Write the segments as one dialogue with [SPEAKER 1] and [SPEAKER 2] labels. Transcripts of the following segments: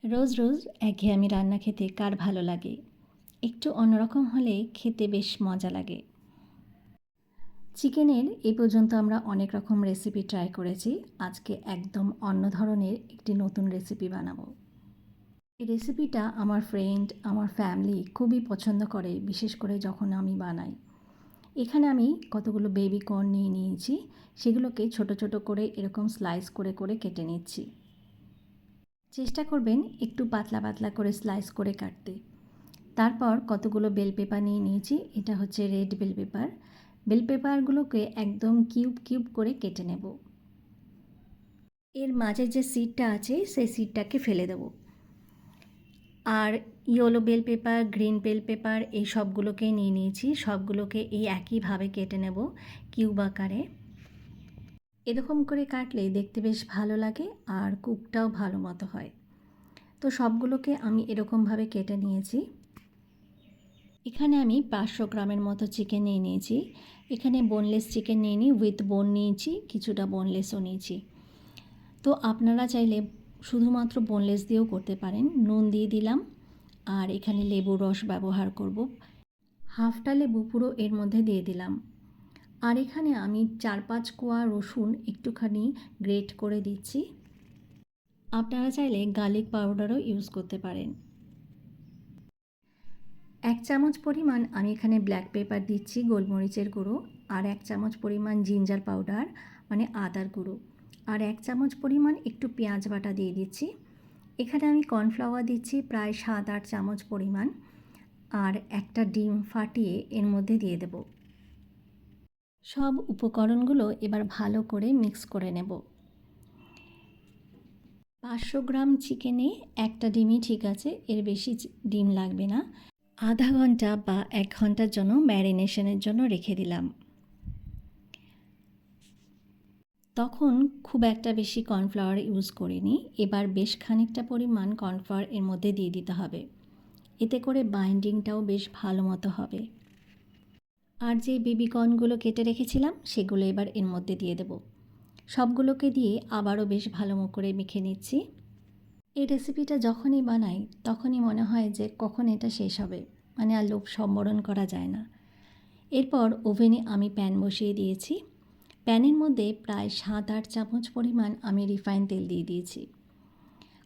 [SPEAKER 1] রোজ রোজ একঘেয়েমি রান্না খেতে কার ভালো লাগে? একটু অন্যরকম হলে খেতে বেশ মজা লাগে। চিকেনের এ পর্যন্ত আমরা অনেক রকম রেসিপি ট্রাই করেছি। আজকে একদম অন্য ধরনের একটি নতুন রেসিপি বানাবো। এই রেসিপিটা আমার ফ্রেন্ড, আমার ফ্যামিলি খুবই পছন্দ করে, বিশেষ করে যখন আমি বানাই। এখানে আমি কতগুলো বেবি কর্ন নিয়ে নিয়েছি। সেগুলোকে ছোট ছোট করে এরকম স্লাইস করে করে কেটে নিচ্ছি। চেষ্টা করবেন একটু পাতলা পাতলা করে স্লাইস করে কাটতে। তারপর কতগুলো বেল পেপার নিয়ে নিয়েছি। এটা হচ্ছে রেড বেল পেপার। বেল পেপারগুলোকে একদম কিউব কিউব করে কেটে নেব। এর মাঝে যে সিডটা আছে সেই সিডটাকে ফেলে দেব। আর yellow bell pepper, green bell pepper এই সবগুলোকে নিয়ে নিয়েছি। সবগুলোকে এই একইভাবে কেটে নেব কিউব আকারে। এরকম করে কাটলে দেখতে বেশ ভালো লাগে আর কুকটাও ভালো মতো হয়। তো সবগুলোকে আমি এরকমভাবে কেটে নিয়েছি। এখানে আমি 500 গ্রামের মতো চিকেন নিয়ে নিয়েছি। এখানে বোনলেস চিকেন নিয়ে নিই, উইথ বোন নিয়েছি, কিছুটা বোনলেসও নিয়েছি। তো আপনারা চাইলে শুধুমাত্র বোনলেস দিয়েও করতে পারেন। নুন দিয়ে দিলাম আর এখানে লেবুর রস ব্যবহার করব। হাফটা লেবু পুরো এর মধ্যে দিয়ে দিলাম। আর এখানে আমি 4-5 কোয়া রসুন একটুখানি গ্রেট করে দিচ্ছি। আপনারা চাইলে গার্লিক পাউডারও ইউজ করতে পারেন। 1 চামচ পরিমাণ আমি এখানে ব্ল্যাক পেপার দিচ্ছি, গোলমরিচের গুঁড়ো। আর 1 চামচ পরিমাণ জিঞ্জার পাউডার মানে আদার গুঁড়ো। আর 1 চামচ পরিমাণ একটু পেঁয়াজ বাটা দিয়ে দিচ্ছি। এখানে আমি কর্নফ্লাওয়ার দিচ্ছি প্রায় 7-8 চামচ পরিমাণ। আর একটা ডিম ফাটিয়ে এর মধ্যে দিয়ে দেব। সব উপকরণগুলো এবার ভালো করে মিক্স করে নেব। 500 গ্রাম চিকেনে একটা ডিমই ঠিক আছে, এর বেশি ডিম লাগবে না। আধা ঘন্টা বা 1 ঘন্টার জন্য ম্যারিনেশনের জন্য রেখে দিলাম। তখন খুব একটা বেশি কর্নফ্লাওয়ার ইউজ করিনি। এবার বেশ খানিকটা পরিমাণ কর্নফ্লাওয়ার এর মধ্যে দিয়ে দিতে হবে। এতে করে বাইন্ডিংটাও বেশ ভালো মতো হবে। আর যে বেবি কর্নগুলো কেটে রেখেছিলাম সেগুলো এবার এর মধ্যে দিয়ে দেব। সবগুলোকে দিয়ে আবারও বেশ ভালো করে মেখে নিচ্ছি। এই রেসিপিটা যখনই বানাই তখনই মনে হয় যে কখন এটা শেষ হবে, মানে আর লোভ সম্বরণ করা যায় না। এরপর ওভেনে আমি প্যান বসিয়ে দিয়েছি। প্যানের মধ্যে প্রায় 7-8 চামচ পরিমাণ আমি রিফাইন তেল দিয়ে দিয়েছি।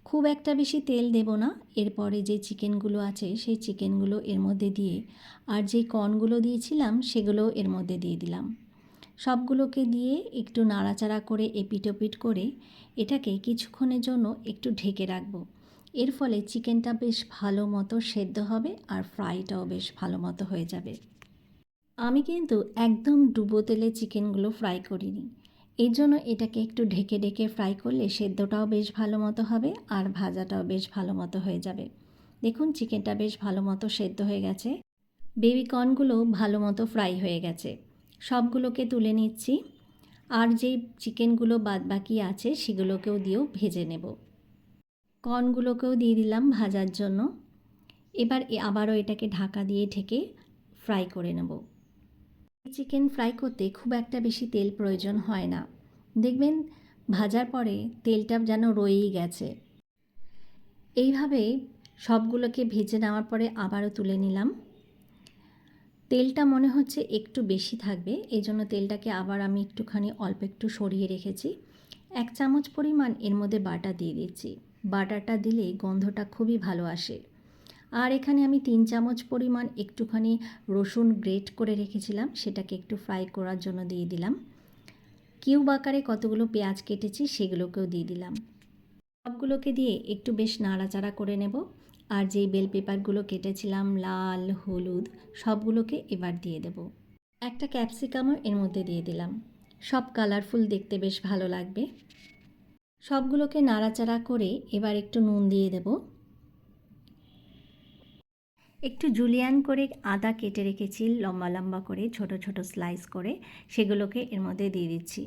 [SPEAKER 1] খুব একটা বেশি তেল দেব না। এরপরে যে চিকেনগুলো আছে সেই চিকেনগুলো এর মধ্যে দিয়ে আর যে কর্নগুলো দিয়েছিলাম সেগুলো এর মধ্যে দিয়ে দিলাম। সবগুলোকে দিয়ে একটু নাড়াচাড়া করে এপিট ওপিট করে এটাকে কিছুক্ষণের জন্য একটু ঢেকে রাখবো। এর ফলে চিকেনটা বেশ ভালো মতো সেদ্ধ হবে আর ফ্রাইটাও বেশ ভালো মতো হয়ে যাবে। আমি কিন্তু একদম ডুবো তেলে চিকেনগুলো ফ্রাই করিনি। এই জন্য এটাকে একটু ঢেকে ঢেকে ফ্রাই করলে সেদ্ধটাও বেশ ভালো মতো হবে আর ভাজাটাও বেশ ভালো মতো হয়ে যাবে। দেখুন চিকেনটা বেশ ভালো মতো সেদ্ধ হয়ে গেছে। বেবি কর্নগুলো ভালো মতো ফ্রাই হয়ে গেছে। সবগুলোকে তুলে নিচ্ছি। আর যেই চিকেনগুলো বাদবাকি আছে সেগুলোকেও দিয়েও ভেজে নেব। কর্নগুলোকেও দিয়ে দিলাম ভাজার জন্য। এবার আবারও এটাকে ঢাকা দিয়ে ঢেকে ফ্রাই করে নেব। চিকেন ফ্রাই করতে খুব একটা বেশি তেল প্রয়োজন হয় না। দেখবেন ভাজার পরে তেলটা যেন রয়েই গেছে। এইভাবে সবগুলোকে ভেজে নেওয়ার পরে আবারও তুলে নিলাম। তেলটা মনে হচ্ছে একটু বেশি থাকবে, এই জন্য তেলটাকে আবার আমি একটুখানি অল্প একটু সরিয়ে রেখেছি। 1 চামচ পরিমাণ এর মধ্যে বাটার দিয়ে দিচ্ছি। বাটারটা দিলে গন্ধটা খুবই ভালো আসে। আর এখানে আমি 3 চামচ পরিমাণ একটুখানি রসুন গ্রেট করে রেখেছিলাম, সেটাকে একটু ফ্রাই করার জন্য দিয়ে দিলাম। কিউব আকারে কতগুলো পেঁয়াজ কেটেছি সেগুলোকেও দিয়ে দিলাম। সবগুলোকে দিয়ে একটু বেশ নাড়াচাড়া করে নেব। আর যেই বেল পেপারগুলো কেটেছিলাম লাল হলুদ সবগুলোকে এবার দিয়ে দেব। একটা ক্যাপসিকামও এর মধ্যে দিয়ে দিলাম। সব কালারফুল দেখতে বেশ ভালো লাগবে। সবগুলোকে নাড়াচাড়া করে এবার একটু নুন দিয়ে দেব। একটু জুলিয়ান করে আদা কেটে রেখেছি লম্বা লম্বা করে ছোট ছোট স্লাইস করে, সেগুলোকে এর মধ্যে দিয়ে দিচ্ছি।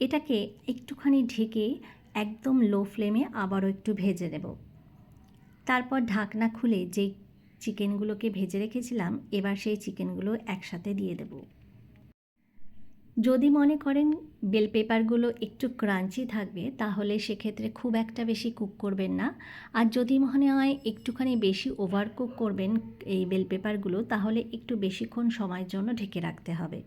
[SPEAKER 1] এটাকে একটুখানি ঢেকে একদম লো ফ্লেমে আবারও একটু ভেজে নেব। তারপর ঢাকনা খুলে যেই চিকেনগুলোকে ভেজে রেখেছিলাম এবার সেই চিকেনগুলো একসাথে দিয়ে দেব। যদি মনে করেন বেল পেপারগুলো একটু ক্রাঞ্চি থাকবে তাহলে সেক্ষেত্রে খুব একটা বেশি কুক করবেন না। আর যদি মনে হয় একটুখানি বেশি ওভার কুক করবেন এই বেল পেপারগুলো তাহলে একটু বেশিক্ষণ সময়ের জন্য ঢেকে রাখতে হবে।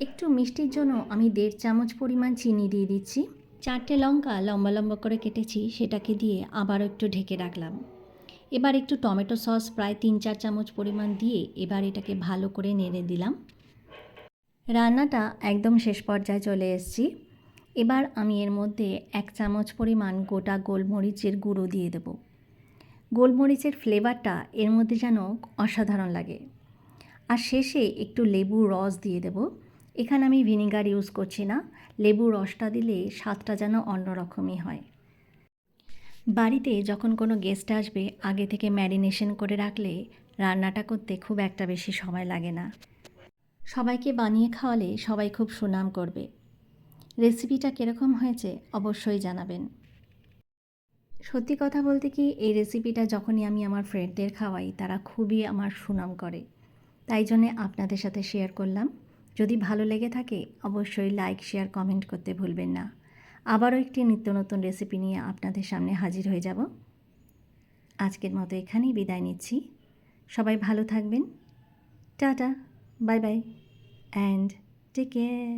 [SPEAKER 1] একটু মিষ্টির জন্য আমি 1.5 চামচ পরিমাণ চিনি দিয়ে দিচ্ছি। 4টে লঙ্কা লম্বা লম্বা করে কেটেছি সেটাকে দিয়ে আবারও একটু ঢেকে রাখলাম। এবার একটু টমেটো সস প্রায় 3-4 চামচ পরিমাণ দিয়ে এবার এটাকে ভালো করে নেড়ে দিলাম। রান্নাটা একদম শেষ পর্যায়ে চলে এসেছি। এবার আমি এর মধ্যে 1 চামচ পরিমাণ গোটা গোলমরিচের গুঁড়ো দিয়ে দেব। গোলমরিচের ফ্লেভারটা এর মধ্যে যেন অসাধারণ লাগে। আর শেষে একটু লেবুর রস দিয়ে দেব। এখানে আমি ভিনিগার ইউজ করছি না, লেবুর রসটা দিলে স্বাদটা যেন অন্যরকমই হয়। বাড়িতে যখন কোনো গেস্ট আসবে আগে থেকে ম্যারিনেশন করে রাখলে রান্নাটা করতে খুব একটা বেশি সময় লাগে না। সবাইকে বানিয়ে খাওয়ালে সবাই খুব সুনাম করবে। রেসিপিটা কীরকম হয়েছে অবশ্যই জানাবেন। সত্যি কথা বলতে কি এই রেসিপিটা যখনই আমি আমার ফ্রেন্ডদের খাওয়াই তারা খুবই আমার সুনাম করে, তাই জন্যে আপনাদের সাথে শেয়ার করলাম। যদি ভালো লেগে থাকে অবশ্যই লাইক শেয়ার কমেন্ট করতে ভুলবেন না। আবারও একটি নিত্য নতুন রেসিপি নিয়ে আপনাদের সামনে হাজির হয়ে যাব। আজকের মতো এখানেই বিদায় নিচ্ছি। সবাই ভালো থাকবেন। Tata, bye bye and take care.